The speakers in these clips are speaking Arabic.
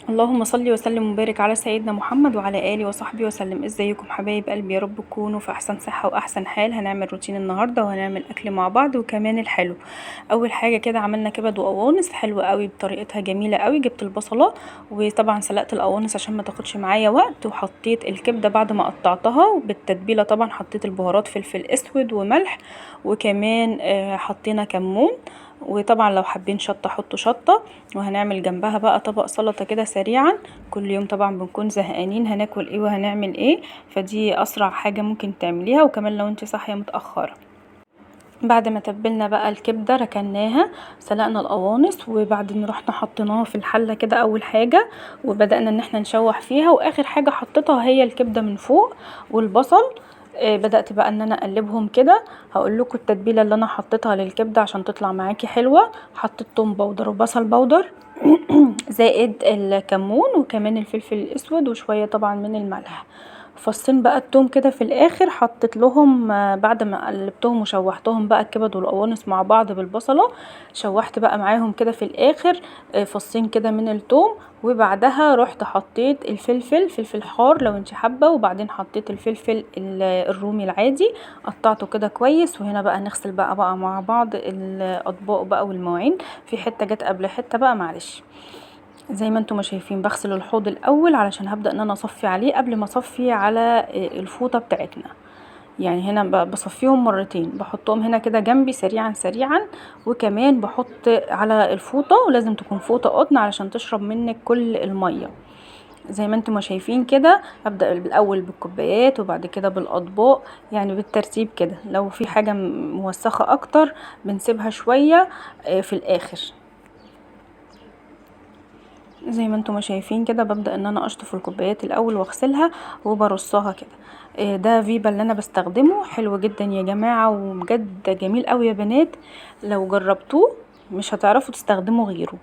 اللهم صل وسلم وبارك على سيدنا محمد وعلى اله وصحبه وسلم. ازيكم حبايب قلبي؟ يا رب تكونوا في احسن صحه واحسن حال. هنعمل روتين النهارده وهنعمل اكل مع بعض وكمان الحلو. اول حاجه كده عملنا كبد وقوانص حلوه قوي بطريقتها جميله قوي. جبت البصله وطبعا سلقت القوانص عشان ما تاخدش معايا وقت، وحطيت الكبده بعد ما قطعتها بالتتبيله. طبعا حطيت البهارات فلفل اسود وملح، وكمان حطينا كمون، وطبعا لو حابين شطه حطوا شطه. وهنعمل جنبها بقى طبق سلطه كده سريعا. كل يوم طبعا بنكون زهقانين هناكل ايه وهنعمل ايه، فدي اسرع حاجه ممكن تعمليها، وكمان لو انت صاحيه متاخره. بعد ما تبلنا بقى الكبده ركناها، سلقنا القوانص وبعدين رحنا حطيناها في الحله كده اول حاجه، وبدانا ان احنا نشوح فيها، واخر حاجه حطيتها هي الكبده من فوق والبصل. بدأت بقى ان انا اقلبهم كده. هقول لكم التتبيله اللي انا حطيتها للكبده عشان تطلع معاكي حلوه. حطيت توم باودر وبصل باودر زائد الكمون وكمان الفلفل الاسود وشويه طبعا من الملح. فصين بقى التوم كده في الاخر حطيت لهم، بعد ما قلبتهم وشوحتهم بقى الكبد والقوانص مع بعض بالبصله، شوحت بقى معاهم كده في الاخر فصين كده من التوم. وبعدها رحت حطيت فلفل حار لو انت حابه، وبعدين حطيت الفلفل الرومي العادي، قطعته كده كويس. وهنا بقى نغسل بقى مع بعض الاطباق بقى والمواعين. في حته جت قبل حته بقى معلش. زي ما انتم ما شايفين بغسل الحوض الاول علشان هبدأ ان انا اصفي عليه قبل ما اصفي على الفوطة بتاعتنا. يعني هنا بصفيهم مرتين، بحطهم هنا كده جنبي سريعا سريعا، وكمان بحط على الفوطة، ولازم تكون فوطة قطن علشان تشرب منك كل المية. زي ما انتم ما شايفين كده هبدأ الاول بالكوبايات وبعد كده بالاطباق، يعني بالترتيب كده. لو في حاجة موسخة اكتر بنسيبها شوية في الاخر. زي ما انتم ما شايفين كده ببدأ ان انا اشطف الكوبايات الاول واغسلها وبرصها كده. ده فيبا اللي انا بستخدمه حلو جدا يا جماعة، وبجد جميل قوي يا بنات. لو جربتوه مش هتعرفوا تستخدموا غيره.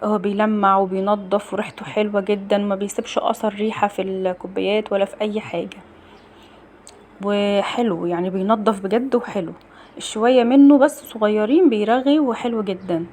هو بيلمع وبينضف وريحته حلوة جدا، ما بيسيبش اثر ريحة في الكوبايات ولا في اي حاجة، وحلو يعني بينضف بجد وحلو. شوية منه بس صغيرين بيرغي وحلو جدا.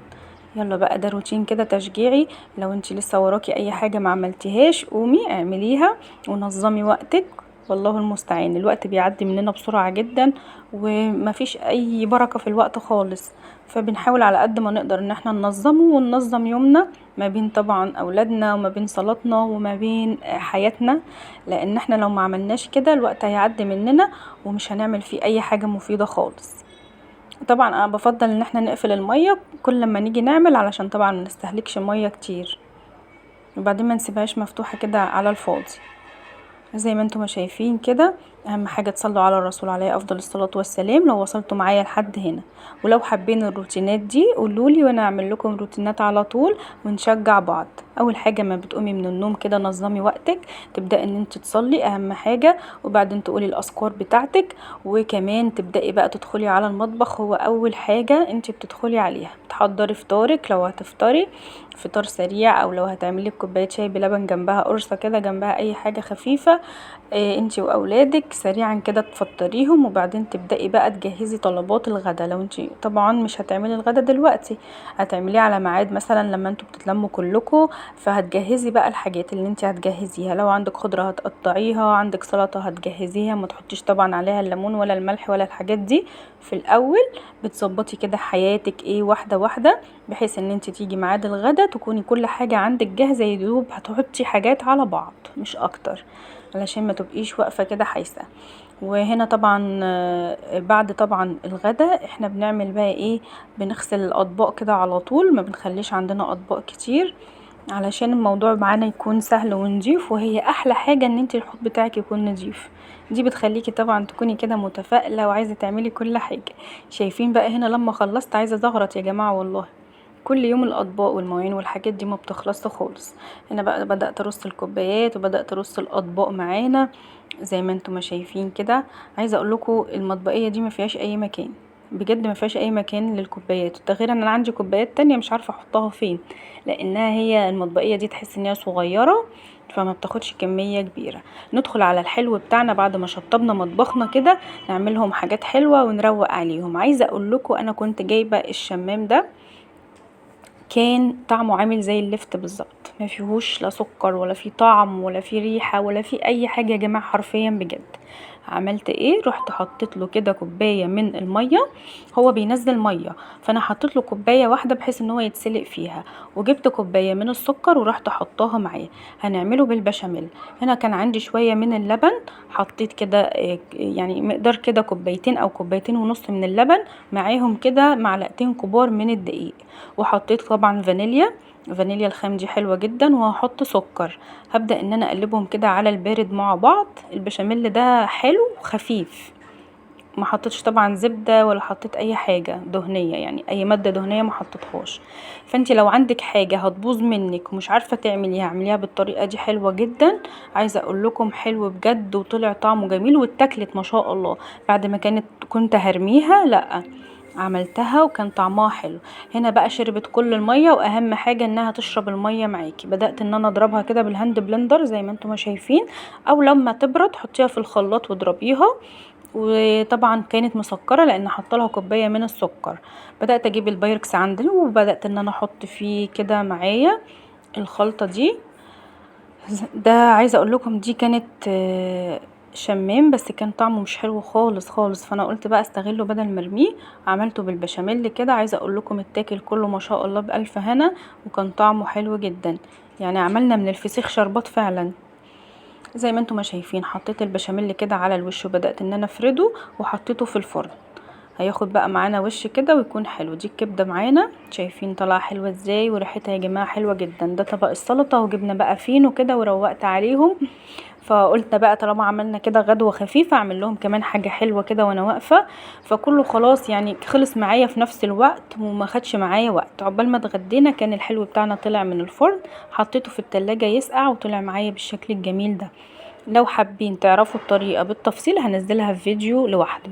يلا بقى ده روتين كده تشجيعي. لو انتي لسه وراكي اي حاجة ما عملتيهاش قومي اعمليها ونظمي وقتك. والله المستعان، الوقت بيعدي مننا بسرعة جدا ومفيش اي بركة في الوقت خالص. فبنحاول على قد ما نقدر ان احنا ننظمه وننظم يومنا ما بين طبعا اولادنا وما بين صلاتنا وما بين حياتنا، لان احنا لو ما عملناش كده الوقت هيعدي مننا ومش هنعمل فيه اي حاجة مفيدة خالص. طبعا انا بفضل ان احنا نقفل المية كل لما نيجي نعمل علشان طبعا ما نستهلكش مية كتير، وبعدين ما نسيبهاش مفتوحة كده على الفاضي. زي ما انتم ما شايفين كده. اهم حاجة تصلوا على الرسول عليه افضل الصلاة والسلام لو وصلتوا معايا لحد هنا. ولو حابين الروتينات دي قولولي وانا اعمل لكم روتينات على طول ونشجع بعض. اول حاجة ما بتقومي من النوم كده نظمي وقتك، تبدأ ان انت تصلي اهم حاجة، وبعدين تقولي الاذكار بتاعتك، وكمان تبدأي بقى تدخلي على المطبخ. هو اول حاجة انت بتدخلي عليها تحضري فطارك لو هتفطري فطار سريع، او لو هتعملي كوبايه شاي بلبن جنبها قرصه كده جنبها اي حاجه خفيفه. انتي واولادك سريعا كده تفطريهم، وبعدين تبدأي بقى تجهزي طلبات الغدا. لو انتي طبعا مش هتعملي الغدا دلوقتي، هتعمليه على ميعاد مثلا لما انتوا بتتلموا كلكم، فهتجهزي بقى الحاجات اللي انتي هتجهزيها. لو عندك خضرة هتقطعيها، عندك سلطة هتجهزيها، ما تحطيش طبعا عليها الليمون ولا الملح ولا الحاجات دي في الاول. بتظبطي كده حياتك ايه واحدة واحدة، بحيث ان انتي تيجي ميعاد الغدا تكوني كل حاجة عندك جاهزة، يدوب هتحطي حاجات على بعض مش اكتر، علشان ما تبقيش واقفه كده حايسه. وهنا طبعا بعد طبعا الغدا احنا بنعمل بقى ايه، بنغسل الاطباق كده على طول، ما بنخليش عندنا اطباق كتير علشان الموضوع معانا يكون سهل ونضيف. وهي احلى حاجه ان انت الحوض بتاعك يكون نضيف، دي بتخليكي طبعا تكوني كده متفائله وعايزه تعملي كل حاجه. شايفين بقى هنا لما خلصت عايزه زغرط يا جماعه والله. كل يوم الاطباق والمواعين والحاجات دي ما بتخلصش خالص. هنا بقى بدأت ارص الكوبايات وبدأت ارص الاطباق معانا زي ما انتم ما شايفين كده. عايزه اقول لكم المطبقيه دي ما فيهاش اي مكان، بجد ما فيهاش اي مكان للكوبايات. ده غير ان انا عندي كوبايات تانية مش عارفه احطها فين، لانها هي المطبقيه دي تحس ان هي صغيره فما بتاخدش كميه كبيره. ندخل على الحلو بتاعنا بعد ما شطبنا مطبخنا كده، نعملهم حاجات حلوه ونروق عليهم. عايزه اقول لكم انا كنت جايبه الشمام ده كان طعمه عامل زي اللفت بالظبط، ما فيهوش لا سكر ولا فيه طعم ولا فيه ريحه ولا فيه اي حاجه يا جماعه حرفيا بجد. عملت ايه؟ رحت حطيت له كده كوبايه من الميه، هو بينزل ميه، فانا حطيت له كوبايه واحده بحيث ان هو يتسلق فيها، وجبت كوبايه من السكر ورحت حطاها معاه. هنعمله بالبشاميل. هنا كان عندي شويه من اللبن، حطيت كده يعني مقدار كده كوبايتين او كوبايتين ونص من اللبن، معاهم كده معلقتين كبار من الدقيق، وحطيت طبعا فانيليا الخام دي حلوه جدا، وهحط سكر. هبدأ ان انا اقلبهم كده على البارد مع بعض. البشاميل ده حلو وخفيف، ما حطيتش طبعا زبده ولا حطيت اي حاجه دهنيه، يعني اي ماده دهنيه ما حطيتهاش. فانتي لو عندك حاجه هتبوظ منك ومش عارفه تعمليها، اعمليها بالطريقه دي حلوه جدا. عايزه اقول لكم حلو بجد، وطلع طعمه جميل واتاكلت ما شاء الله. بعد ما كنت هرميها، لا، عملتها وكان طعمها حلو. هنا بقى شربت كل الميه، واهم حاجه انها تشرب الميه معاكي. بدات ان انا اضربها كده بالهاند بلندر زي ما انتم ما شايفين، او لما تبرد حطيها في الخلاط واضربيها. وطبعا كانت مسكره لان حاطه لها كوبايه من السكر. بدات اجيب البايركس عندي وبدات ان انا احط فيه كده معايا الخلطه دي. ده عايزه اقول لكم دي كانت شمام، بس كان طعمه مش حلو خالص خالص، فانا قلت بقى استغله بدل ما ارميه. عملته بالبشاميل كده، عايزه اقول لكم التاكل كله ما شاء الله بألف هنا، وكان طعمه حلو جدا. يعني عملنا من الفسيخ شربات فعلا. زي ما انتم ما شايفين، حطيت البشاميل كده على الوش وبدأت ان انا افرده وحطيته في الفرن. هياخد بقى معانا وش كده ويكون حلو. دي الكبده معانا، شايفين طالعه حلوه ازاي وريحتها يا جماعه حلوه جدا. ده طبق السلطه، وجبنا بقى فين وكده وروقت عليهم. فقلت بقى طالما عملنا كده غدوه خفيفه، اعمل لهم كمان حاجه حلوه كده وانا واقفه. فكله خلاص يعني خلص معايا في نفس الوقت، وما خدش معايا وقت. عقبال ما اتغدينا كان الحلو بتاعنا طلع من الفرن، حطيته في التلاجة يسقع وطلع معايا بالشكل الجميل ده. لو حابين تعرفوا الطريقه بالتفصيل هنزلها في فيديو لوحده.